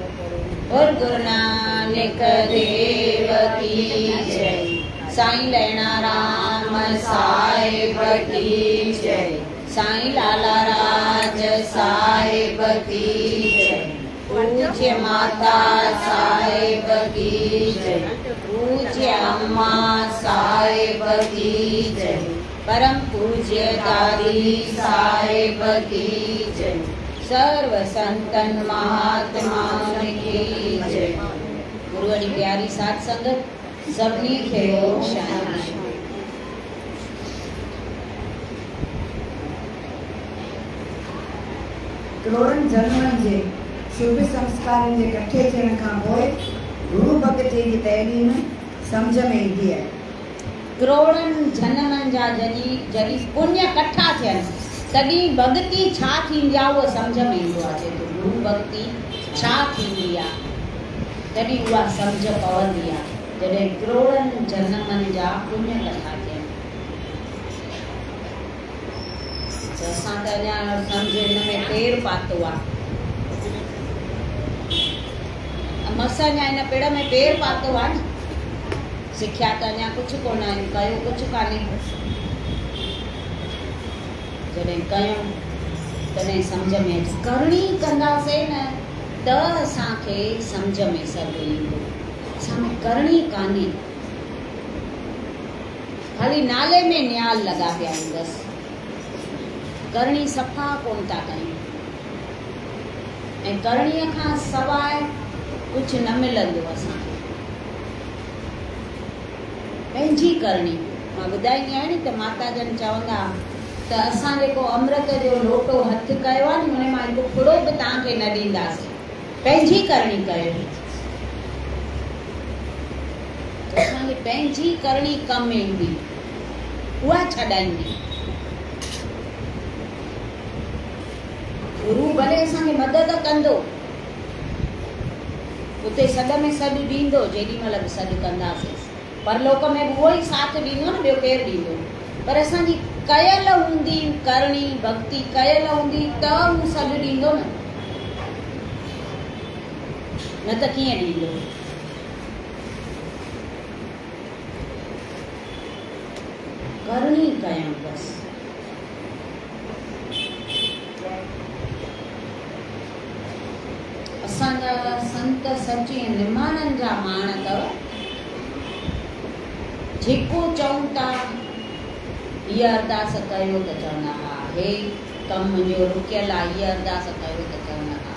और गुरु नानक देव की जय। साईं लैणा राम साहिब की जय। साईं लाला राज साहिब की जय। पूज्य माता साहिब की जय। पूज्य अम्मा साहिब की जय। परम पूज्य दादी साहिब की जय। सर्व संतन महात्माओं की जय। गुरु की प्यारी साथ संगत सभी खे ओम शांति। करोड़नि जन्मनि जे शुभ संस्कारनि जे इकट्ठे थियण खां पोइ गुरु भक्ति जी तइलीम सम्झ में ईंदी आहे। करोड़नि जन्मनि जा जॾहिं पुण्य इकट्ठा थियनि तॾहिं भक्ति छा थींदी आहे उहो सम्झ में ईंदो आहे। गुरु भक्ति छा थींदी आहे तॾहिं उहा सम्झ पवंदी आहे जॾहिं करोड़नि जन्मनि जा पुण्य इकट्ठा थियनि। त असां त अञा सम्झ हिन में पेर पातो आहे। मस अञा हिन पेड़ में पेर पातो आहे न। सिखिया त अञा कुझु कोन आहिनि, कयो कुझु कान्हे। जॾहिं कयूं तॾहिं सम्झ में अचे। करणी कंदासीं न त असांखे सम्झ में सभु ईंदो। असांमें करणी कान्हे, ख़ाली नाले में न्याल लॻा पिया आहिनि बसि। करणी सफ़ा कोन था कयूं ऐं करणीअ खां सवाइ कुझु न मिलंदो असांखे। पंहिंजी करणी मां ॿुधाईंदी आहियां न त माता जन चवंदा त असां जेको अमृत जो लोटो हथु कयो आहे न हुन मां हिकु फुड़ो बि तव्हांखे न ॾींदासीं। पंहिंजी करणी कयो। असांखे पंहिंजी करणी कमु ईंदी, उहा छॾाईंदी। गुरु भले असांखे मदद कंदो, उते सॾ में सॾु ॾींदो, जेॾी महिल बि सॾु कंदासीं। परलोक में बि उहो ई साथ ॾींदो न, ॿियो केरु ॾींदो। पर असांजी कयल हूंदी करणी भक्ति कयल हूंदी त हू सॾु ॾींदो न त कीअं ॾींदो। करणी कयूं बसि। असांजा संत सची निमाननि जा माण अथव। जेको चऊं था हीअ अरदास कयो त चवंदा हा, हे कमु मुंहिंजो रुकियल आहे, हीअ अरदास कयो त चवंदा हा।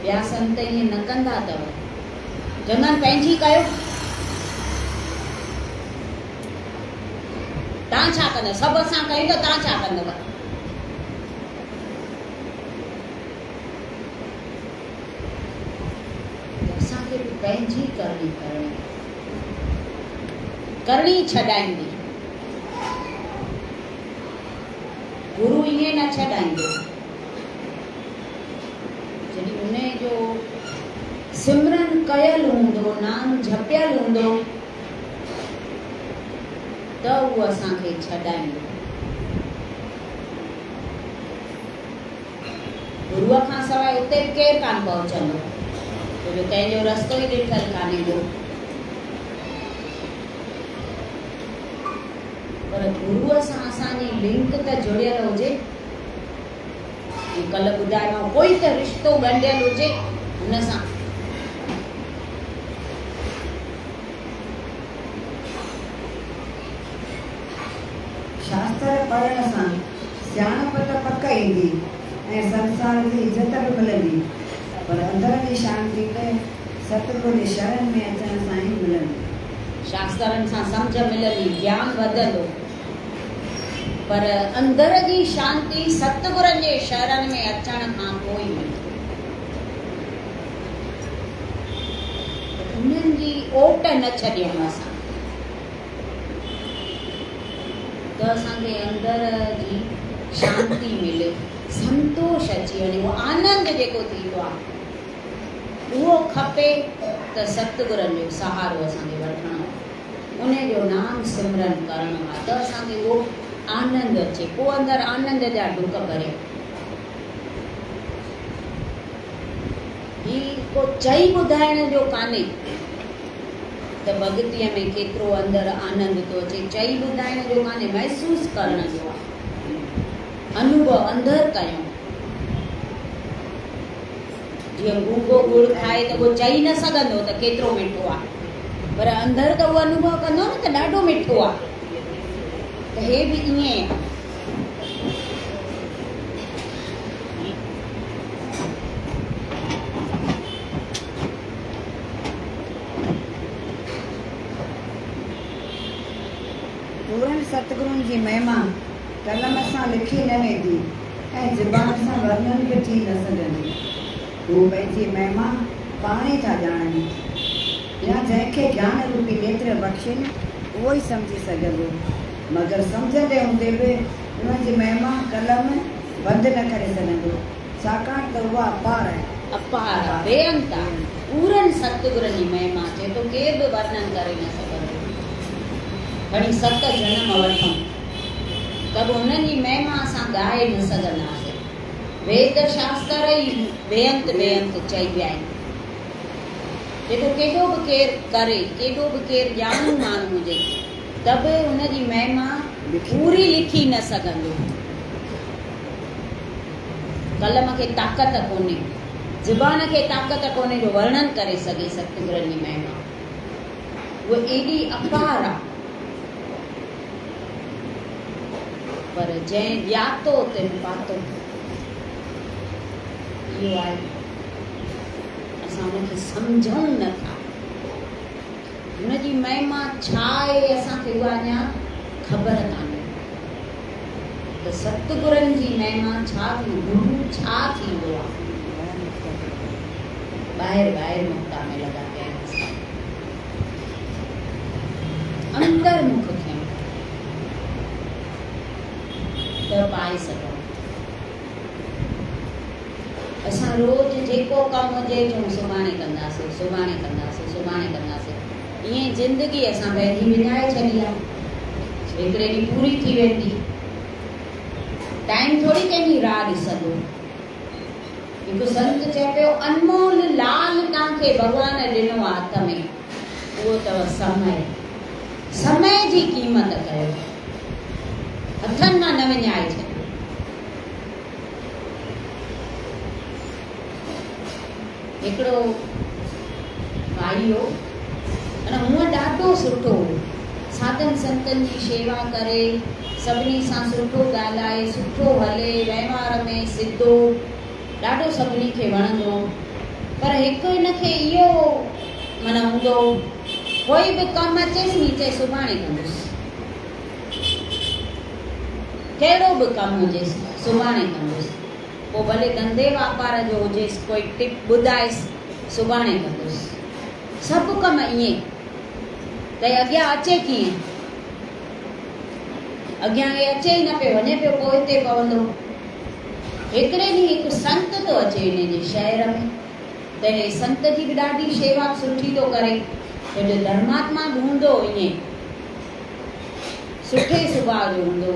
ॿिया संत ईअं न कंदा अथव, चवंदा आहिनि पंहिंजी कयो। तव्हां छा कंदव, सभु असां कयूं त तव्हां छा कंदव। असांखे बि पंहिंजी करणी करणी छॾाईंदी। गुरु ईअं न छॾाईंदो। जॾहिं उन जो सिमरन कयल हूंदो, नाम जपियल हूंदो त उहो असांखे छॾाईंदो। गुरूअ खां सवाइ उते केरु कान पहुचंदो, छो जो कंहिंजो रस्तो ई ॾिठल कान्हे जो। पर गुरूअ सां असांजी लिंक त जुड़ियल हुजे। कल्ह ॿुधायो कोई त रिश्तो ॻंढियल हुजे हुन सां। शास्त्र पढ़ण सां सियाणप त पक ईंदी ऐं संसार जी इज़त बि मिलंदी, पर अंदर जी शांती त सतगुरु जे शरण में अचण सां ई मिलंदी। शास्त्रनि सां सम्झ मिलंदी, ज्ञान वधंदो, पर अंदर जी शांती सतगुरनि जे शरण में अचण खां पोइ मिलंदी। उन्हनि जी ओट न छॾियूं असां त असांखे अंदर जी शांती मिले, संतोष अची वञे। उहो आनंद जेको थींदो आहे उहो खपे त सतगुरनि जो सहारो असांखे वठणो आहे, उन जो नाम सिमरन करणो आहे त असांखे उहो आनंद अचे। पोइ अंदरि आनंद जा डुक भरे। ही को चई ॿुधाइण जो कान्हे त भॻतीअ में केतिरो अंदरि आनंद थो अचे। चई ॿुधाइण जो कान्हे, महसूसु करण जो आहे, अनुभव अंदरि कयूं। जीअं गूंगो गुड़ खाए त उहो चई न सघंदो त केतिरो मिठो आहे, पर अंदरि त उहो अनुभव कंदो न त ॾाढो मिठो आहे। त हे बि ईअं आहे। पूरनि सतगुरुनि जी महिमा कलम सां लिखी न वेंदी ऐं ज़ुबान सां वर्णन बि थी न सघंदी। हू पंहिंजी महिमा पाण ई था ॼाणनि, या जंहिंखे ज्ञान रूपी नेत्र बख़्शिनि उहो ई सम्झी सघंदो, मगर सम्झंदे हूंदे बि उन्हनि जी महिमा कलम बंदि न करे सघंदो, छाकाणि त उहा अपार आहे। अपार बेअंत आहे। पूरनि सतगुरनि जी महिमा चए थो केर बि वर्णन करे न सघंदो। खणी 7 जनम वठूं त बि उन्हनि जी महिमा असां ॻाए न सघंदासीं। वेद शास्त्र ई बेअंत बेअंत चई विया आहिनि। जेको केॾो बि केरु करे, केॾो बि केरु ॼाणू माण्हू हुजे, त बि हुनजी महिमा पूरी लिखी न सघंदो। कलम खे ताक़त कोन्हे, ज़ुबान खे ताक़त कोन्हे जो वर्णन करे सघे सतगुरनि जी महिमा। उहा एॾी अपार आहे। पर जंहिं ॼातो तिन पातो, इहो आहे। असां हुनखे सम्झूं नथा। हुनजी महिमा छा आहे असांखे उहा अञा ख़बर कान्हे त सतगुरनि जी महिमा छा थी, गुरु छा थींदो आहे। ॿाहिरि मुक्ता में लॻा पिया आहिनि। अंतर्मुख थियऊं त पाए सघूं। असां रोज़ जेको कमु हुजे चऊं सुभाणे कंदासीं, सुभाणे कंदासीं, सुभाणे कंदासीं। ईअं ज़िंदगी असां पंहिंजी विञाए छॾी आहे। हिकिड़े ॾींहुं पूरी थी वेंदी। टाइम थोरी कंहिंजी राह ॾिसंदो। हिकु संत चए पियो, अनमोल लाल तव्हांखे भॻवान ॾिनो आहे हथ में, उहो अथव समय। समय जी क़ीमत कयो, हथनि मां न विञाए छॾियो। हिकिड़ो भाई हो, अने हूअं ॾाढो सुठो हो, साधन संतनि जी शेवा करे, सभिनी सां सुठो ॻाल्हाए, सुठो हले, वहिंवार में सिधो, ॾाढो सभिनी खे वणंदो। पर हिकु हिनखे इहो माना हूंदो, कोई बि कमु अचेसि नी चए सुभाणे कंदुसि, कहिड़ो बि कमु हुजेसि सुभाणे कंदुसि। पोइ भले धंधे वापार जो हुजेसि, कोई टिप ॿुधाएसि सुभाणे कंदुसि। सभु कम ईअं त अॻियां अचे कीअं, अॻियां हे अचे ई न पियो, वञे पियो पोइ हिते पवंदो। हिकिड़े ॾींहुं हिकु संत थो अचे हिन जे शहर में, त हे संत जी बि ॾाढी शेवा सुठी थो करे, छो जो धर्मात्मा बि हूंदो, ईअं सुठे सुभाउ जो हूंदो।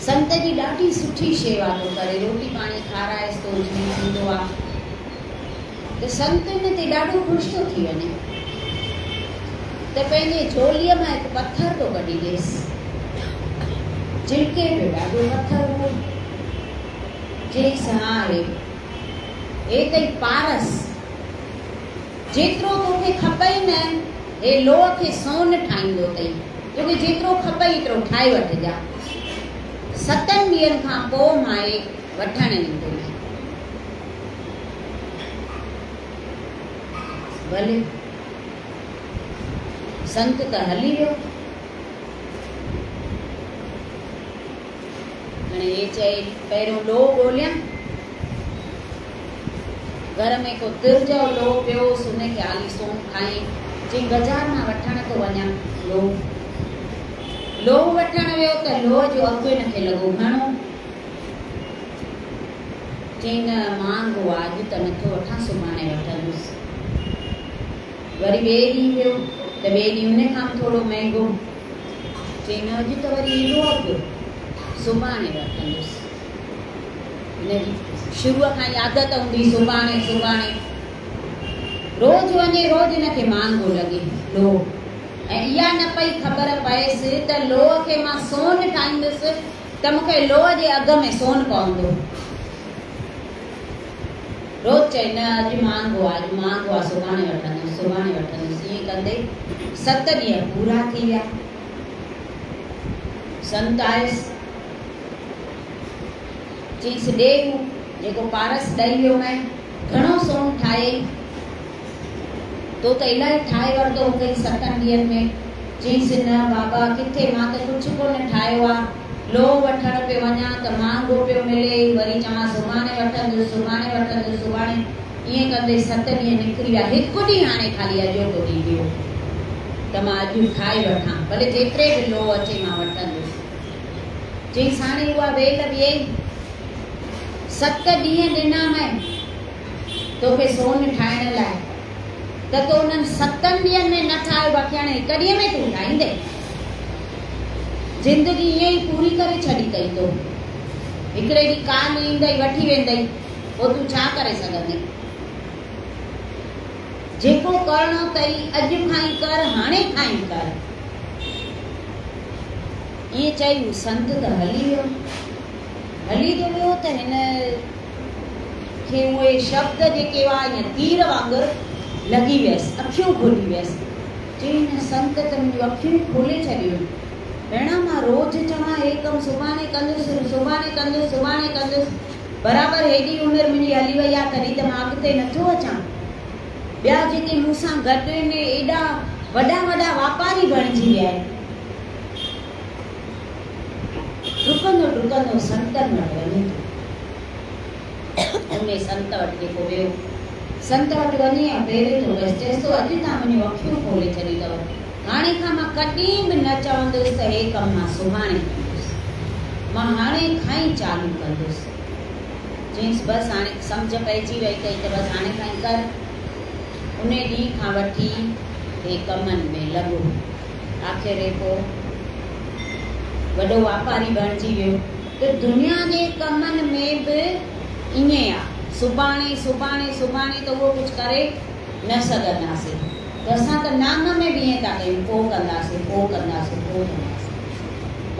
संत जी ॾाढी सुठी शेवा थो करे, रोटी पाणी खाराएसि थो, जीअं थींदो आहे। त संत हिन ते ॾाढो ख़ुशि थो थी वञे, त पंहिंजे झोलीअ मां हिकु पथर थो कढी ॾेसि। झिड़के पियो ॾाढो पथर हो। चईसि हा हे तई पारस, जेतिरो तोखे खपई न, हे लोह खे सोन ठाहींदो अथई, तोखे जेतिरो खपई एतिरो ठाहे वठिजा। 7 ॾींहंनि खां पोइ मां हे वठणु ईंदुमि। भले संत त हली वियो। हाणे हे चए पहिरियों लोह ॻोल्हियां, घर में को तिर जो लोह पियोसि, हुनखे हाली सोन खाई, चई बाज़ारि मां वठण थो वञा लोह वठणु वियो त लोह जो अघु हिनखे लॻो घणो। चई न महांगो आहे, अॼु त नथो वठां, सुभाणे वठंदुसि। वरी ॿिए ॾींहुं वियो त ॿिए ॾींहुं हुन खां थोरो महांगो। चई न अॼु त वरी एॾो अघु, सुभाणे वठंदुसि। हिनजी शुरूअ खां ई आदत हूंदी सुभाणे सुभाणे रोज़ वञे रोज़ हिनखे महांगो लॻे लोह ऐं इहा न पई ख़बर पएसि त लोह खे मां सोन ठाहींदुसि त मूंखे लोह जे अघ में सोन पवंदो रोज़ चए न अॼु महांगो आहे सुभाणे वठंदुसि ईअं कंदे 7 ॾींहं पूरा थी विया संत आयुसि चईसि ॾे जेको पारस ॾेई वियो मैं घणो सोन ठाहे तो त इलाही ठाहे वरितो मूंखे 7 ॾींहंनि में चईसि न बाबा किथे मां त कुझु कोन ठाहियो आहे लोह वठण पियो वञा त महांगो पियो मिले वरी चवां सुभाणे वठंदुसि सुभाणे ईअं कंदे 7 ॾींहं निकिरी विया हिकु ॾींहुं हाणे खाली अॼोको ॾींहुं ॾियो त मां अॼु ठाहे वठां भले जेतिरे बि लोह अचे मां वठंदुसि चईसि हाणे उहा वेल ॿिए 7 ॾींहं ॾिना मैं तोखे सोन ठाहिण लाइ त तो उन्हनि 7 ॾींहंनि में न ठाहियो बाक़ी हाणे हिकु ॾींहं में तूं ठाहींदे ज़िंदगी ईअं ई पूरी करे छॾी अथई तो हिकिड़े ॾींहुं कान ईंदई वठी वेंदई पोइ तूं छा करे सघंदी जेको करणो अथई अॼु खां ई कर हाणे खां ई कर ईअं चई संत त हली थो वियो त हिन खे उहे शब्द जेके हुआ ईअं तीर वांगुरु लॻी वियसि अखियूं खोली वियसि चई न संत त मुंहिंजूं अखियूं खोले छॾियूं भेण मां रोज़ चवां हे कमु सुभाणे कंदुसि बराबरि हेॾी उमिरि मुंहिंजी हली वई आहे तॾहिं त मां अॻिते नथो अचां ॿिया जेके मूंसां गॾु आहिनि एॾा वॾा वापारी बणिजी विया आहिनि डुकंदो संतनि वटि वञे थो उन संत वटि जेको वियो संत वटि वञे या पेरे थो बसि चएसि थो अॼु तव्हां मुंहिंजूं अखियूं खोले छॾी अथव हाणे खां मां कॾहिं बि न चवंदुसि त हे कमु मां सुभाणे कंदुसि मां हाणे खां ई चालू कंदुसि चईसि बसि हाणे सम्झ पइजी वई अथई त बसि हाणे खां ई कर उन ॾींहं खां वठी हे कमनि में लॻो आख़िर पोइ वॾो वापारी बणिजी वियो त दुनिया जे कमनि में बि ईअं आहे सुभाणे त उहो कुझु करे न सघंदासीं त असां त नाम में बि ईअं था कयूं पोइ कंदासीं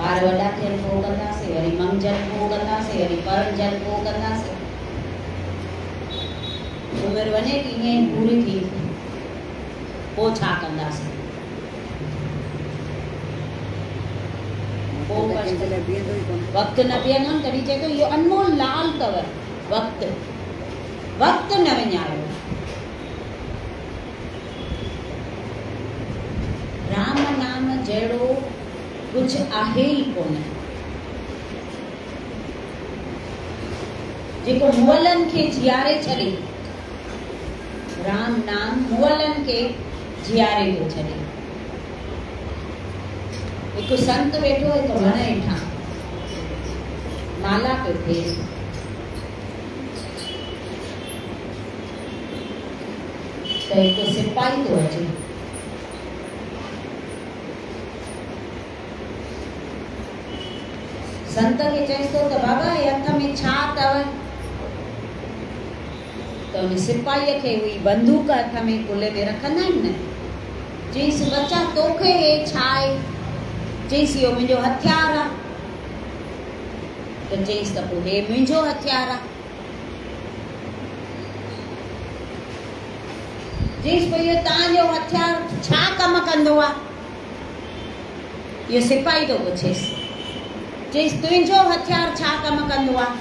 ॿार वॾा थियनि पोइ कंदासीं वरी मंझंदि पोइ कंदासीं वरी परजनि पोइ कंदासीं उमिरि वञे थी ईअं ई पूरी थी पोइ छा कंदासीं वक़्तु न बीहंदो न तॾहिं चए थो इहो अनमोल लाल अथव वक़्तु न विञायो राम नाम जहिड़ो कुझु आहे ई कोन जेको मुअलनि खे जीआरे छॾे राम नाम मुअलनि खे जीआरे थो छॾे हिकु संत वेठो हिकु वण हेठां माला पियो थिए त हिकु सिपाही थो अचे संत खे चएसि थो त बाबा हे हथ में छा अथव त उन सिपाहीअ खे उहा बंदूक हथ में कुल्हे में रखंदा आहिनि न चईसि बच्चा तोखे हे छा आहे चईसि इहो मुंहिंजो हथियार आहे त चईसि त पोइ हे मुंहिंजो हथियार आहे चईसि पोइ इहो तव्हांजो हथियार छा कमु कंदो आहे इहो सिपाही थो पुछेसि चईसि तुंहिंजो हथियार छा कमु कंदो आहे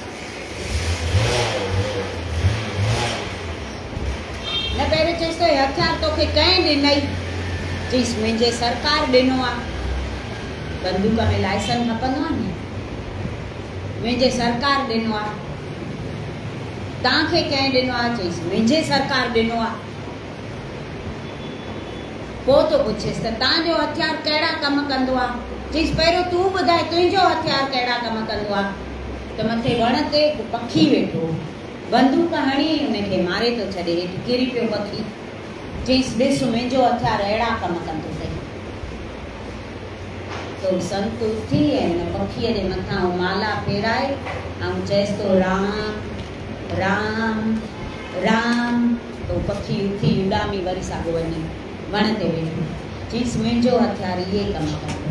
न पहिरियों चईसि तो हथियार तोखे कंहिं ॾिनई चईसि मुंहिंजे सरकार ॾिनो आहे बंदूक में लाइसेंस खपंदो आहे न मुंहिंजे सरकार ॾिनो आहे तव्हांखे कंहिं ॾिनो आहे चईसि मुंहिंजे सरकार ॾिनो आहे पोइ थो पुछेसि त तव्हांजो हथियार कहिड़ा कमु कंदो आहे चईसि पहिरियों तूं ॿुधाए तुंहिंजो हथियार कहिड़ा कमु कंदो आहे त मथे वण ते पखी वेठो बंदूक हणी हुनखे मारे थो छॾे हेठि किरी पियो पखी चईसि ॾिस मुंहिंजो हथियार अहिड़ा कमु कंदो अथई तो संत उथी ऐं हुन पखीअ जे मथां माला फेराए ऐं चएसि थो राम राम राम तो पखी उथी उॾामी वरी साॻियो वञे वण ते वेठो चीस मुंहिंजो हथियार इहे कमु कंदो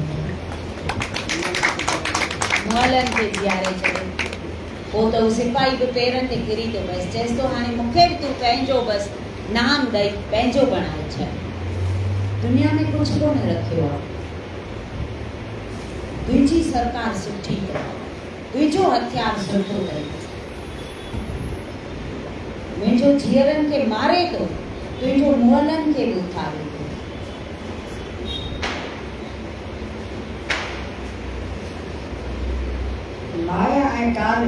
मुअलनि खे जीआरे छॾे पोइ त हू सिपाही बि पेरनि ते किरी थो बसि चएसि थो हाणे मूंखे बि तूं पंहिंजो बसि नाम ॾेई पंहिंजो बणाए छॾ दुनिया में कुझु कोन रखियो आहे तुंहिंजी सरकार सुठी अथई तुंहिंजो हथियार सुठो अथई मुंहिंजो जीअरनि खे मारे थो तुंहिंजो मुअलनि खे बि उथारे थो माया ऐं काल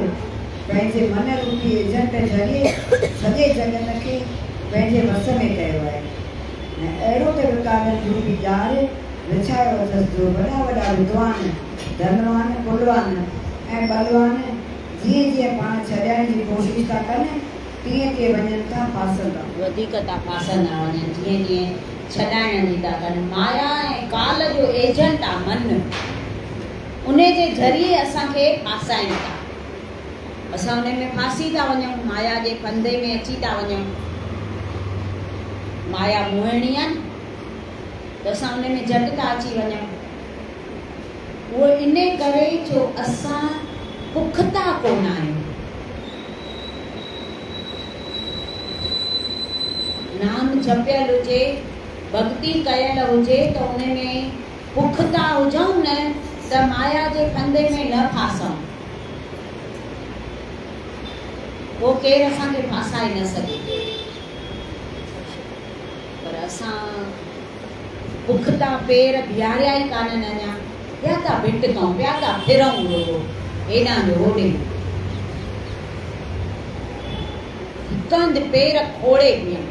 पंहिंजे मन रूपी एजेंट ज़रिए सॼे जगत खे पंहिंजे वस में कयो आहे ऐं अहिड़ो त विकालनि रूपी ॼार विछायो अथसि जो वॾा वॾा विद्वान धनवान कुलवान ऐं बलवान जीअं जीअं पाण छॾाइण जी कोशिशि था कनि तीअं तीअं वञनि था फासंदा वधीक था फासंदा वञनि जीअं जीअं छॾाइण जी था कनि माया ऐं काल जो एजेंट आहे मन उन जे ज़रिए असांखे फासाइनि था असां उन में फासी था वञूं माया जे फंदे में अची था वञूं माया मोहिणी आहे त असां उन में झटि था अची वञूं उहो इन करे जो असां पुख्ता कोन आहियूं नाम जपियल हुजे भक्ति कयल हुजे त उन में पुख्ता हुजऊं न त माया जे फंदे में न फासूं वो केरु असांखे फासाए न सघे पर असां पुख्ता पेर बीहारिया ई कान्हनि अञा पिया था भिटकऊं पिया था फिरूं रुगो हेॾां जो होॾे हिकु हंधि पेर खोड़े पिया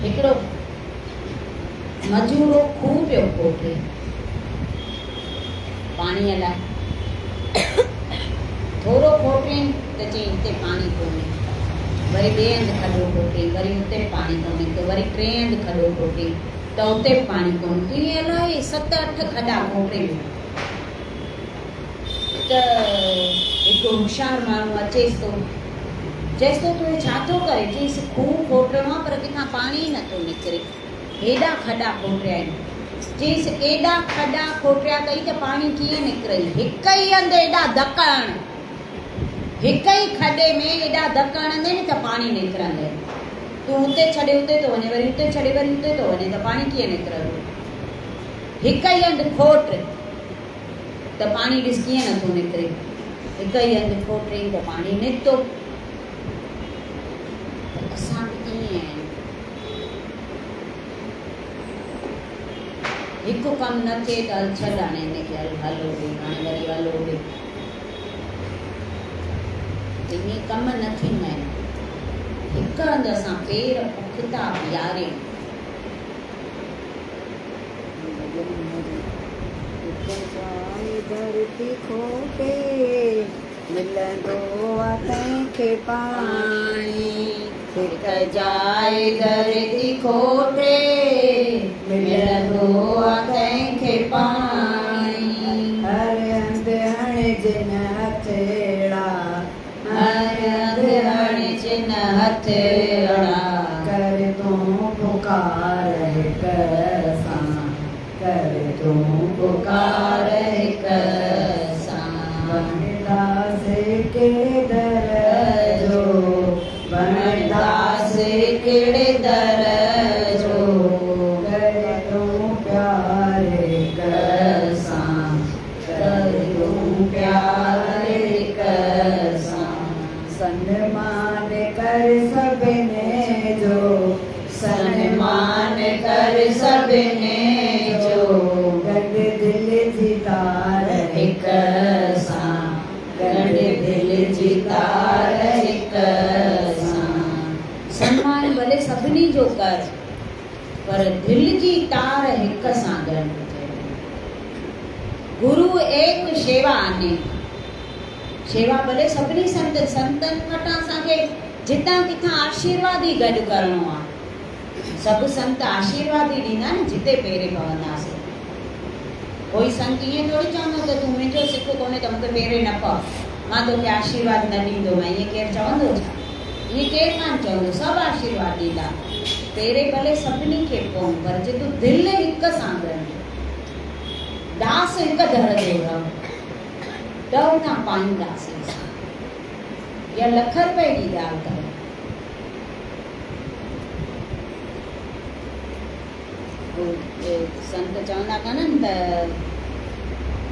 हिकिड़ो मजूरो खूह पियो खोटे पाणीअ लाइ थोरो खोटियईं त चई हिते पाणी कोन्हे वरी ॿिए हंधि खॾो खोटियईं वरी हुते पाणी कोन्हे त वरी टे हंधि खॾो खोटियईं त हुते पाणी कोन्हे ईअं अलाए 7-8 खॾा खोटे त हिकु होशियारु माण्हू अचेसि थो चएसि थो तूं छा थो करे चईसि खूह खोटियो आहे पर किथां पाणी ई नथो निकिरे हेॾा खॾा खोटिया आहिनि चईसि एॾा खॾा खोटिया अथई त पाणी कीअं निकिरई हिकु ई हंधि एॾा धक हण हिकु ई खॾे में एॾा धक हणंदे न त पाणी निकिरंदे तूं हुते छॾे हुते थो वञे वरी हुते छॾे वरी हुते थो वञे त पाणी कीअं निकिरंदो हिकु ई हंधि खोट त पाणी ॾिस कीअं नथो निकिरे हिकु ई हंधि खोटियईं त पाणी निकितो असां बि ईअं आहियूं हिकु कमु न थिए त हल छॾ हाणे हिनखे हलो ॾे हाणे वरी हलो ॾे ईअं कम न थींदा आहिनि हिकु हंधि असां पेर पुख्ता बीहारे धरती खोटे मिलंदो आहे तंहिंखे पाणी हिकु जाइ धरती खोटे मिलंदो आहे तंहिंखे पाणी हर हंधि हणिजे न हथेड़ा हर हंधि हणिजे न हथेड़ा कर तूं पुकार हिकु सां कर तूं पुकार हिकु सां वणदास कहिड़े दर जो वणदास कहिड़े दर जो कर तूं प्यार हिकु सां कर तूं प्यार हिकु सां सन्मान कर सभिनी जो सन्मान कर सभिनी जो गॾु दिल जी तार हिकु सां गॾु दिल जी तार हिकु सां सन्मान भले सभिनी जो कर पर दिल जी तार हिकु सां गॾु गुरु एक शेवा आने शेवा भले सभिनी संतनि वटां असांखे जितां किथां आशीर्वाद ई गॾु करिणो आहे सभु संत आशीर्वाद ई ॾींदा न जिते पेरे पवंदासीं कोई संत ईअं थोरी चवंदो त तूं मुंहिंजो सिख कोन्हे त मूंखे पेरे न पव, मां तोखे आशीर्वाद न ॾींदो। मां ईअं केरु चवंदो छा? ईअं केरु कान चवंदो, सभु आशीर्वाद ॾींदा। पेरे भले सभिनी खे पवूं, पर जे तूं दिलि हिक सां रहंदी, दास हिकु दर जो रहो त उन पाईंदासीं असां। इहा लख रुपए जी ॻाल्हि अथव। संत चवंदा कान्हनि त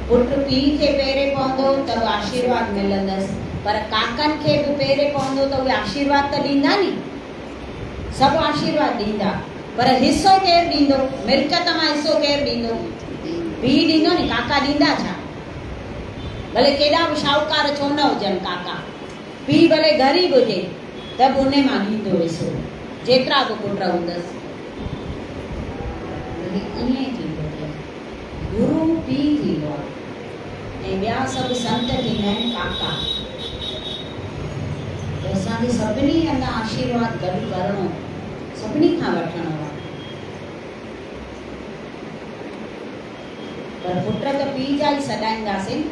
पुट पीउ खे पेरे पवंदो त बि आशीर्वाद मिलंदसि, पर काकनि खे बि पेरे पवंदो त उहे आशीर्वाद त ॾींदा नी, सभु आशीर्वाद ॾींदा, पर हिसो केरु ॾींदो? मिल्कत मां हिसो केरु ॾींदो? पीउ ॾींदो नी। काका ॾींदा छा? भले केॾा बि शाहूकार छो न हुजनि काका, पीउ भले ग़रीब हुजे त बि उन मां ॾींदो हिसो, जेतिरा बि पुट हूंदसि। ईअं थींदो आहे, गुरु पीउ थींदो आहे ऐं ॿिया सभु संत थींदा आहिनि काका। त असांखे सभिनी हंधा आशीर्वाद गॾु करिणो, सभिनी खां वठिणो आहे। पर पुट त पीउ जा ई सॾाईंदासीं।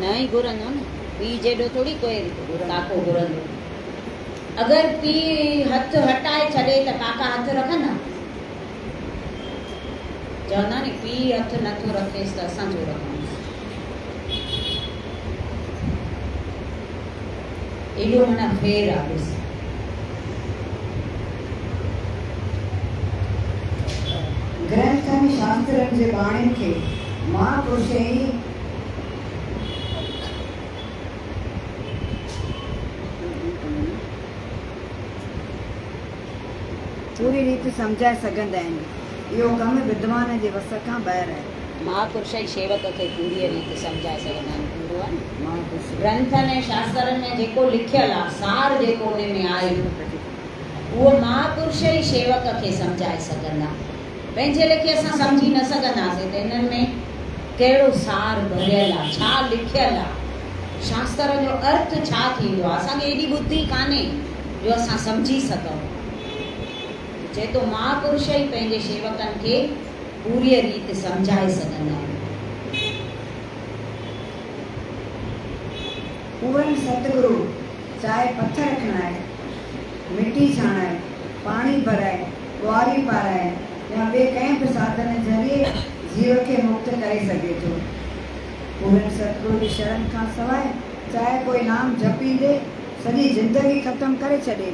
न ई घुरंदो न, पीउ जेॾो थोरी कोई काको घुरंदो। अगरि पीउ हथ हटाए छॾे त काका हथ रखंदा? चवंदा नी पीउ हथ नथो रखेसि त असां छो रखूं। एॾो माना फेर आहे। ॾिस, ग्रंथनि शास्त्रनि जे बाणियुनि खे महापुरुष ई पूरी रीति सम्झाए सघंदा आहिनि। इहो कमु विद्वान जे वस खां ॿाहिरि आहे। महापुरुष ई शेवक खे पूरी रीति सम्झाए सघंदा आहिनि। पूरो आहे न महापुरुष। ग्रंथनि ऐं शास्त्रनि में जेको लिखियलु आहे, सार जेको उन में आहे, उहो महापुरुष ई शेवक खे सम्झाए सघंदा। पंहिंजे लेखे असां सम्झी न सघंदासीं त हिननि में कहिड़ो सार भरियल आहे, छा लिखियलु आहे, शास्त्र जो अर्थ छा थींदो आहे। असांखे एॾी बुद्धि कान्हे जो असां सम्झी सघूं। चए थो महापुरुष ई पंहिंजे शेवकनि खे पूरी रीति सम्झाए सघंदा आहिनि। उहे सतगुरु चाहे पथर खणाए, मिटी छाणाए, पाणी भराए, कुआरी पाराए या ॿिए कंहिं बि साधन ज़रिए जीव खे मुक्त करे सघे थो। उहे सतगुरु जी शरण खां सवाइ चाहे कोई नाम जपींदे सॼी ज़िंदगी ख़तमु करे छॾे।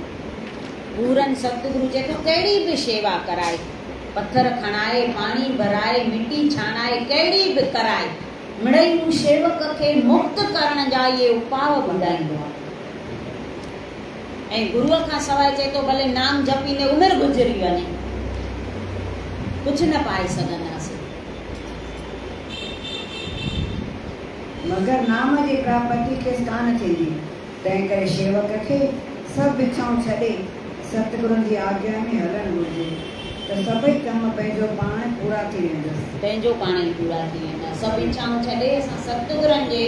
पूरन सतगुरु जेको कहिड़ी बि शेवा कराए, पत्थर खणाए, पाणी भराए, मिटी छाणाए, कहिड़ी बि कराए, मिड़ई हू शेवक खे मुक्त करण जा इहे उपाव ॿुधाईंदो आहे। ऐं गुरूअ खां सवाइ चए थो भले नाम जपींदे उमिरि गुज़री वञे, कुझु न पाए सघंदासीं। मगर नाम जी प्राप्ति खे स्थान थींदी, तंहिं करे शेवक खे सभु इच्छाऊं छॾे सतगुरुनि जी आज्ञा में हलणु घुरिजे त सभई कम पंहिंजो पाण पूरा थी वेंदसि। पंहिंजो पाण ई पूरा थी वेंदा। सभु इच्छाऊं छॾे असां सतगुरनि जे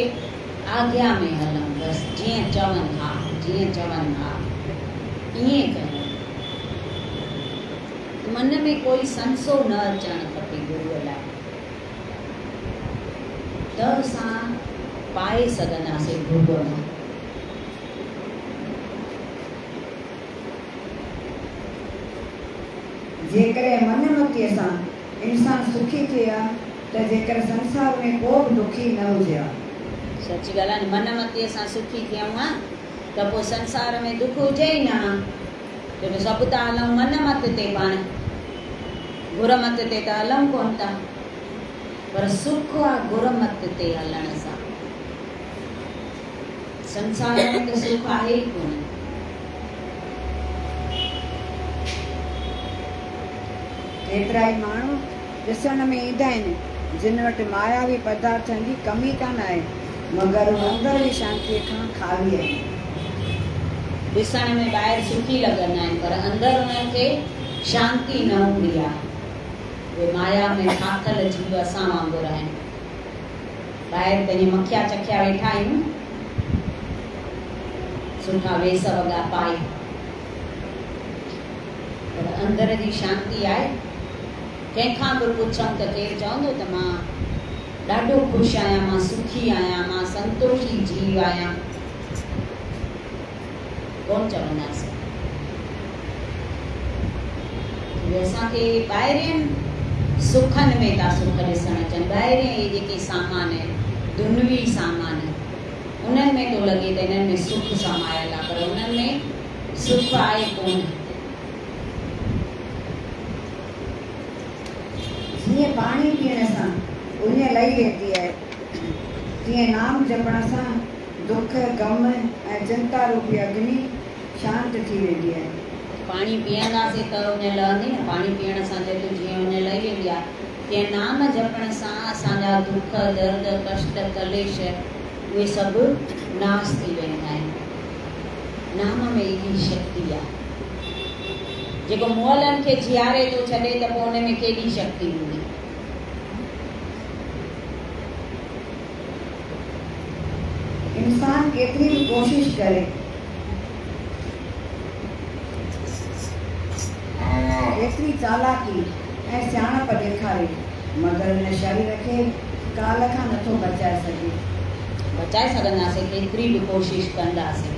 आज्ञा में हलूं, बसि जीअं चवनि हा, जीअं चवनि हा, ईअं कयूं। मन में कोई संसो न अचणु खपे गुरूअ लाइ, त असां पाए सघंदासीं गुरूअ मां। जेकॾहिं मन मतीअ सां इंसान सुखी थिए हा त जेकर संसार में को बि दुखी न हुजे हा। सची ॻाल्हि आहे। मन मतीअ सां सुखी थियूं हा त पोइ संसार में दुख हुजे ई न। छो जो सभु था हलूं मन मत ते, पाण गुर मत ते त हलूं कोन था, पर सुख आहे गुर मत ते हलण सां। संसार में त सुख आहे ई कोन। केतिरा ई माण्हू ॾिसण में ईंदा आहिनि जिन वटि मायावी पदार्थनि जी कमी कान आहे, मगर हू अंदर जी शांतीअ खां खाली आहिनि। ॾिसण में ॿाहिरि सुठी लॻंदा आहिनि, पर अंदरि उन्हनि खे शांती न हूंदी आहे। उहे माया में फाथल जीव असां वांगुरु आहिनि। ॿाहिरि पंहिंजी मखिया चखिया वेठा आहियूं, सुठा वेस वॻा पाए, पर अंदर जी शांती आहे। कंहिंखां बि पुछूं त केरु चवंदो त मां ॾाढो ख़ुशि आहियां, मां सुखी आहियां, मां संतोषी जीव आहियां, कोन चवंदासीं। असांखे ॿाहिरियनि सुखनि में था सुख ॾिसण अचनि। ॿाहिरियां जेके सामान आहिनि, दुनवी सामान, उन्हनि में थो लॻे त इन्हनि में सुख समायल आहे, पर उन्हनि में सुख आहे कोन। जीअं पाणी पीअण सां उञ लही वेंदी आहे, तीअं नाम जपण सां दुख गम ऐं चिंता रूपी अग्नि शांत थी वेंदी आहे। पाणी पीअंदासीं त उञ लहंदी न। पाणी पीअण सां जेको जीअं उञ लही वेंदी आहे, तीअं नाम जपण सां असांजा दुख दर्द कष्ट कलेश उहे सभु नाश थी वेंदा आहिनि। नाम में एॾी शक्ति आहे। जेको मुअलनि खे जीआरे थो छॾे त पोइ उन में केॾी शक्ति हूंदी। इंसान केतिरी बि कोशिश करे, केतिरी चालाकी ऐं सियाणप ॾेखारे, मगर हिन शरीर खे काल खां नथो बचाए सघे। बचाए सघंदासीं केतिरी बि कोशिशि कंदासीं।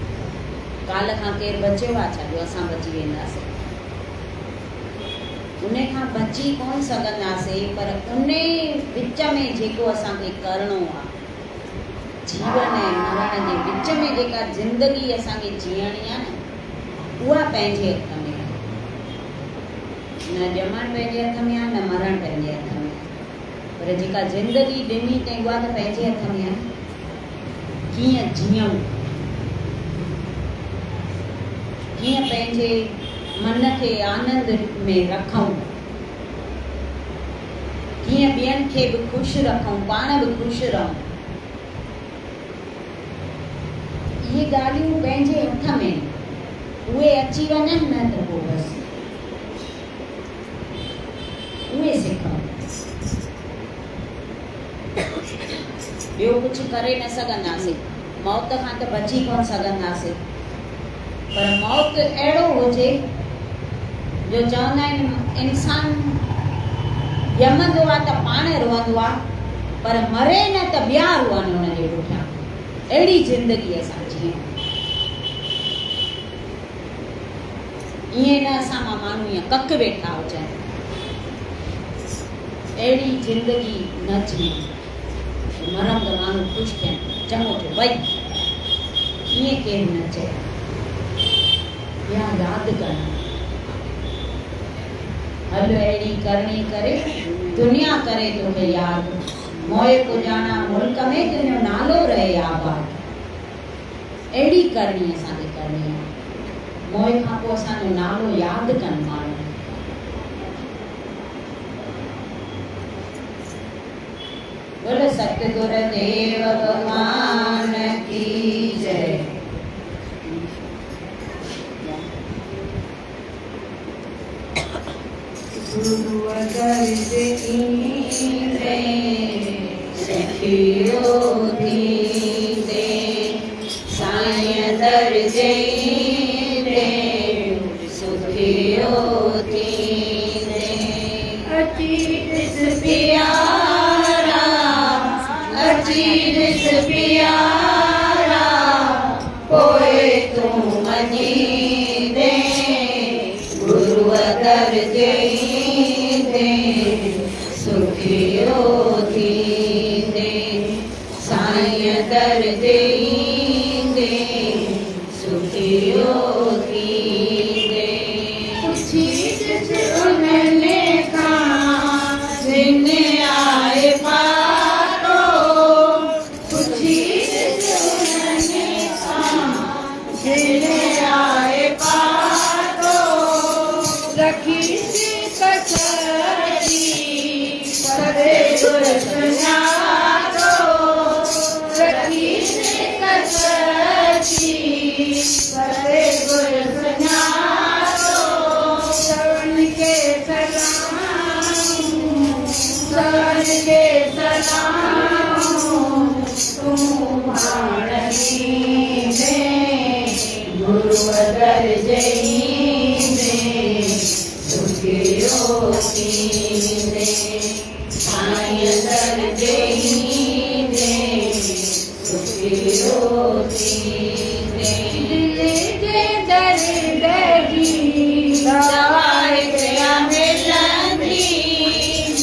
काल खां केरु बचियो आहे छा जो असां बची वेंदासीं? उन खां बची कोन सघंदासीं, पर उन विच में जेको असांखे करिणो आहे, जीवन ऐं मरण जे विच में जेका ज़िंदगी असांखे जीअणी आहे न, उहा पंहिंजे हथ में आहे। न ॼमण पंहिंजे हथ में आहे, न मरण पंहिंजे हथ में आहे, पर जेका ज़िंदगी ॾिनी अथई उहा त पंहिंजे हथ में आहे। कीअं जीऊं, कीअं पंहिंजे मन खे आनंद में रखूं, कीअं ॿियनि खे बि ख़ुशि रखूं, पाण बि ख़ुशि रहूं, इहे ॻाल्हियूं पंहिंजे हथ में। उहे अची वञनि न त पोइ बसि उहे सिखूं। ॿियो कुझु करे न सघंदासीं। मौत खां त बची कोन सघंदासीं, पर मौत अहिड़ो हुजे जो चवंदा आहिनि इंसान ॼमंदो आहे त पाण रोअंदो आहे, पर मरे न त ॿिया रोअनि हुनजे पुठियां। अहिड़ी ज़िंदगी असां जीऊं। ईअं न असां मां माण्हू ईअं कक वेठा हुजनि, अहिड़ी ज़िंदगी न जीऊं। मरण त माण्हू ख़ुशि थियनि, चङो थियो भई, ईअं केरु न चए। या यादि कनि, हल अहिड़ी करणी करे दुनिया करे तोखे यादि, मोए को जाना मुल्क में तुंहिंजो नालो रहे आबाद। अहिड़ी करणी असांखे करणी आहे। मोए खां पोइ असांजो नालो यादि कनि माण्हू। बोल सतगुर देव भगवान की जय। गुरु अगर इंद्रे सखियो दीदे, साईं दर जईंदे सुखियो दीदे। अचीस प्यारा, अचीस प्यारा, पोए तू मजीदे। गुरु अगर जईंदे सुखियो दीदे, साईं दर जईंदे सुखियो दीदे। पुछीस उन्हने खां जिन आए पारो, पुछीस उन्हने खां जिन आए पारो। रखीस कसरी परे गुर सुञारो, रखीस कसरी परे गुर सुञारो। सवन के सलाम, सवन के सलाम, तूं भाणनी दे। गुरु अगर जईंदे जईंदे सुखियो थींदे दिल जे दर्द जी दवा हिते मिलंदी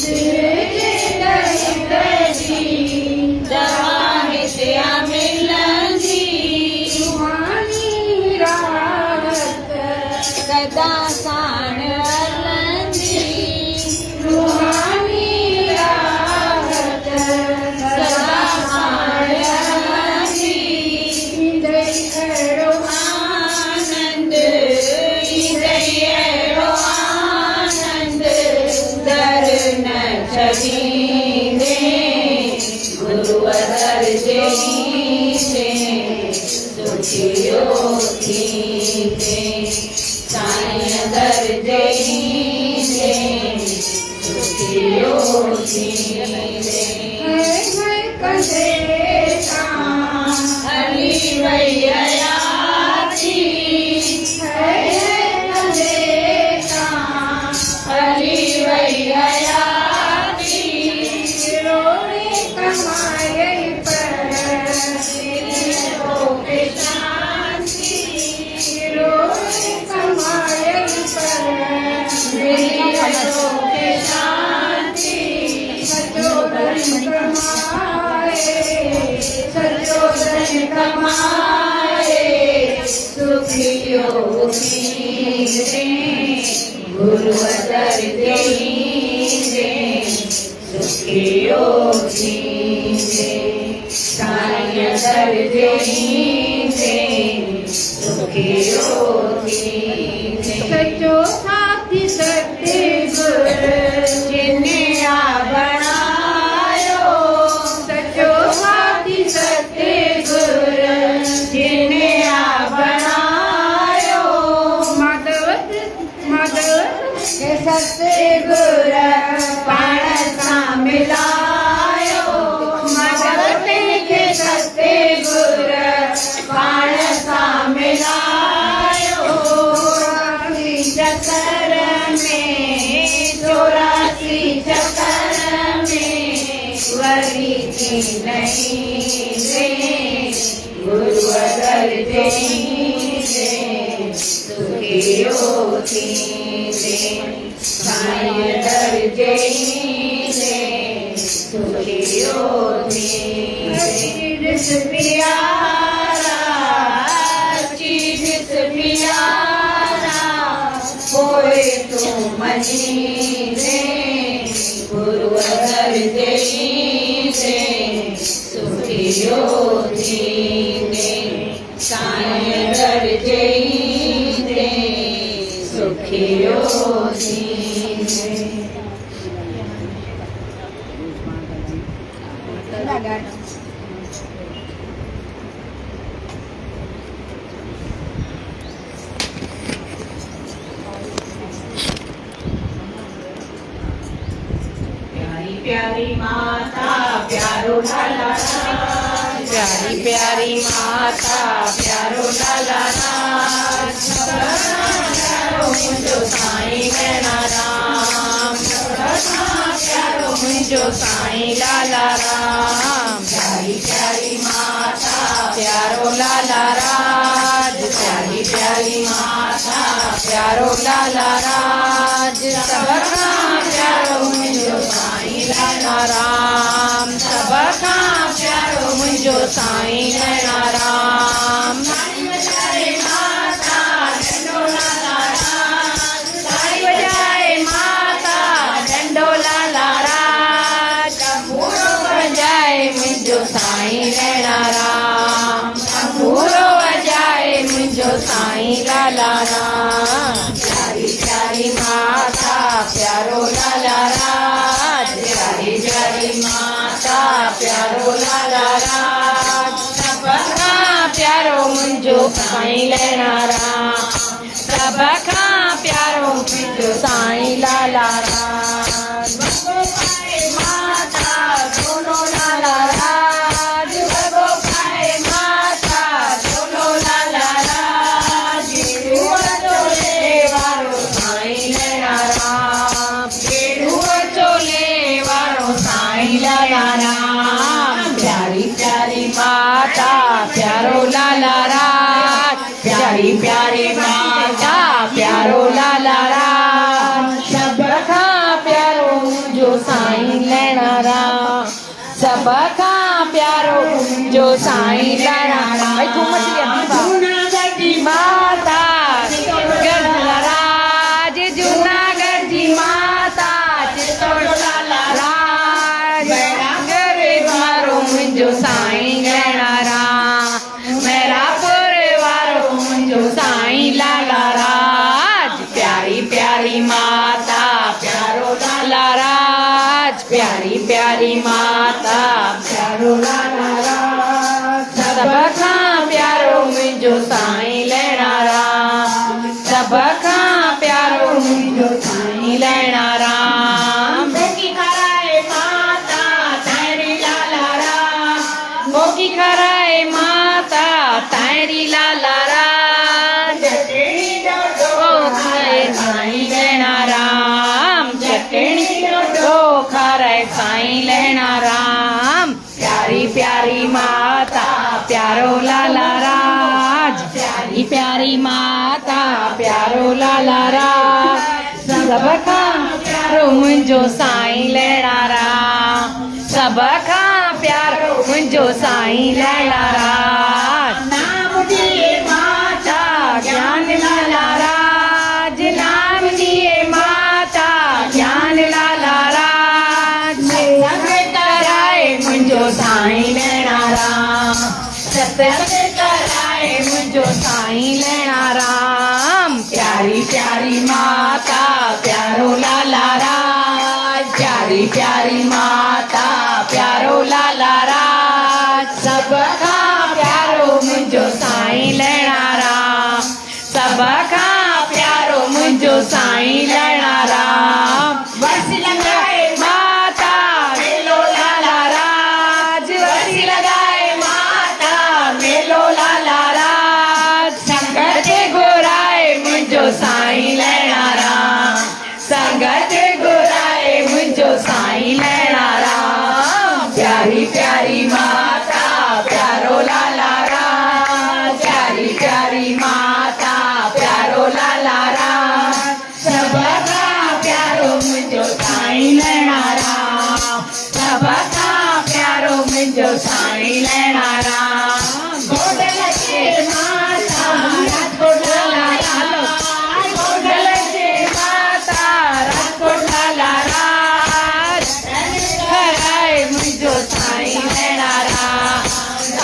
दिल जे दर्द जी दवा हिते मिलंदी रूहानी राहत सदा साण हलंदी रूहानी राहत सदा साण हलंदी ईंदई अहिड़ो आनंद ईंदई अहिड़ो आनंद दर न छॾींदे गुरूअ दर जईंदे सुखियो थींदे साईं दर जईंदे सुखियो थींदे कंदे तां हली वई हयाती कंदे तां हली वई हयाती रोड़ी कमाए पर रोके शांति रोड़ी कमाए पर रोके शांति सचो धन कमाए सुखियो थींदे गुरूअ दर जईंदे सुखियो थींदे साईं दर जईंदे सुखियो थींदे सचो साथी सतगुर जिने आ बणायो सचो साथी सतगुर जिने आ बणायो माधव के सतगुर पाण सां मिलायो माधव के सतगुर पाण सां मिलायो चक्कर में 84 चक्कर में वरी थी नहीं रे गुरूअ दर जईंदे सुखियो थींदे साईं दर जईंदे सुखियो थींदे चीज प्यारा चीज प्यारा पोए तू मनींदे गुरूअ दर जईंदे सुखियो थींदे साईं दर जईंदे सुखियो थींदे प्यारी माता प्यारो लाला प्यारी प्यारी माता प्यारो लाला प्यारो मुंहिंजो साईं नैना राम प्यारो मुंहिंजो साईं लाला राम प्यारी प्यारी माता प्यारो लाला राज प्यारी प्यारी माता प्यारो लाला राज सब खां प्यारो मुंहिंजो साईं नैना राम सब खां प्यारो मुंहिंजो साईं नैना राम साईं बजाए माता डंडो लाला राज साईं बजाए माता डंडो लाला राज पूरो बजाए मुंहिंजो साईं नैना राम पूरो बजाए मुंहिंजो साईं लाला राम प्यारी प्यारी माता प्यारो लाला राज प्यारी प्यारी माता प्यारो लाला राज सब खां प्यारो मुंहिंजो साईं नैना राम सब खां प्यारो मुंहिंजो साईं लाला राज माता दोनो लाला राज बगो पाए माता दोनो लाला राज चोले वारो साईं नैना राम चोले वारो साईं लाला राम। प्यारी प्यारी माता प्यारो लाला राज, प्यारी प्यारी माता प्यारो लाला राज। सब खां प्यारो मुंहिंजो साईं लैणा राम, सब खां प्यारो मुंहिंजो साईं लैणा राम। भाई थूम मछली जूनागढ़ जी माता चित्तौड़ राज, जूनागढ़ जी माता चित्तौड़ राज। मेरा वारो मुंहिंजो साईं लैणा राम, मेरा वारो मुंहिंजो साईं लाला राज। प्यारी प्यारी माता प्यारो लाला राज, प्यारी प्यारी माता प्यारो लाला राज। सब खां प्यारो मुंहिंजो साईं लैणा राम, सब खां प्यारो मुंहिंजो साईं लैणा राम। भोगी खाराए माता ताहिरी लाला राम, भोगी खाराए माता ताहिरी लाला राम। चटणी ॾोढो खाए साईं लैणा राम, चटणी ॾोढो खाराए साईं लैणा राम। प्यारी प्यारी माता प्यारो लाला राज, प्यारी प्यारी माता प्यारो लाला राज। सब खां प्यारो मुंहिंजो साईं लैणा राम, सब खां प्यारो मुंहिंजो साईं लैणा राज। नाम दिए माता ज्ञान लाला राज, नाम दिए माता ज्ञान लाला राज। सत्संग कराए मुंहिंजो साईं लैणा राम, सत्संग कराए मुंहिंजो साईं लैणा राम। प्यारी प्यारी माता प्यारो लाला राज, प्यारी प्यारी माता प्यारो लाला राज। सब खां प्यारो मुंहिंजो साईं लैणा राम, सब खां प्यारो मुंहिंजो साईं लैणा राम। वरसी लगाए माता मेलो लाला राज, वरसी लगाए माता मेलो लाला राज। संगत घुराए मुंहिंजो साईं लैणा राम, संगत घुराए मुंहिंजो साईं लैणा राम। प्यारी प्यारी माता प्यारो लाला राज, प्यारी प्यारी माता प्यारो लाला राज। सब खां प्यारो मुंहिंजो साईं लैणा राम, सब खां प्यारो मुंहिंजो साईं लैणा राम। गोडल जे माता राजकोट लाला, गोडल जे माता राजकोट लाला राज। कराए मुंहिंजो साईं लैणा राम,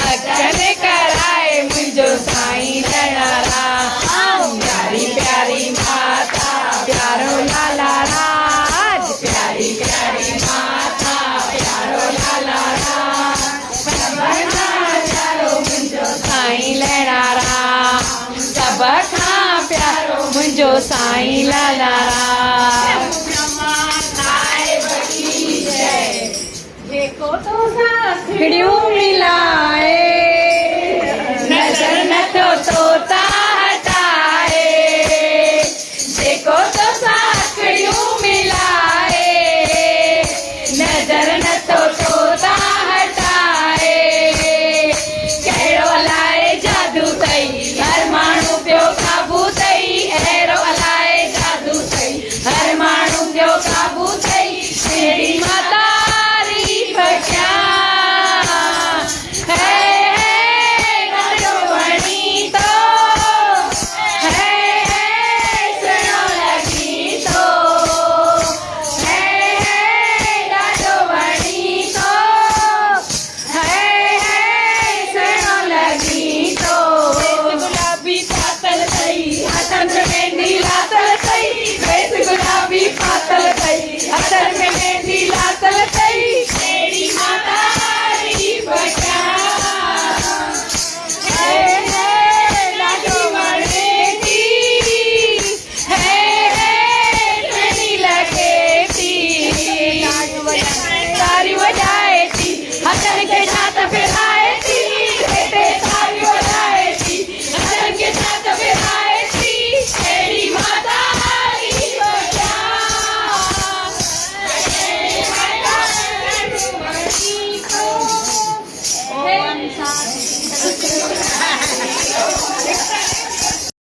अखर कराए मुंहिंजो साईं लैणा राम। प्यारी प्यारी माता प्यारो लाला राज, प्यारी प्यारी माता प्यारो लाला राज। सब खां प्यारो मुंहिंजो साईं लैणा राम, सब खां प्यारो मुंहिंजो साईं लाला राम। जेको तोसां खिड़ियूं मिलाए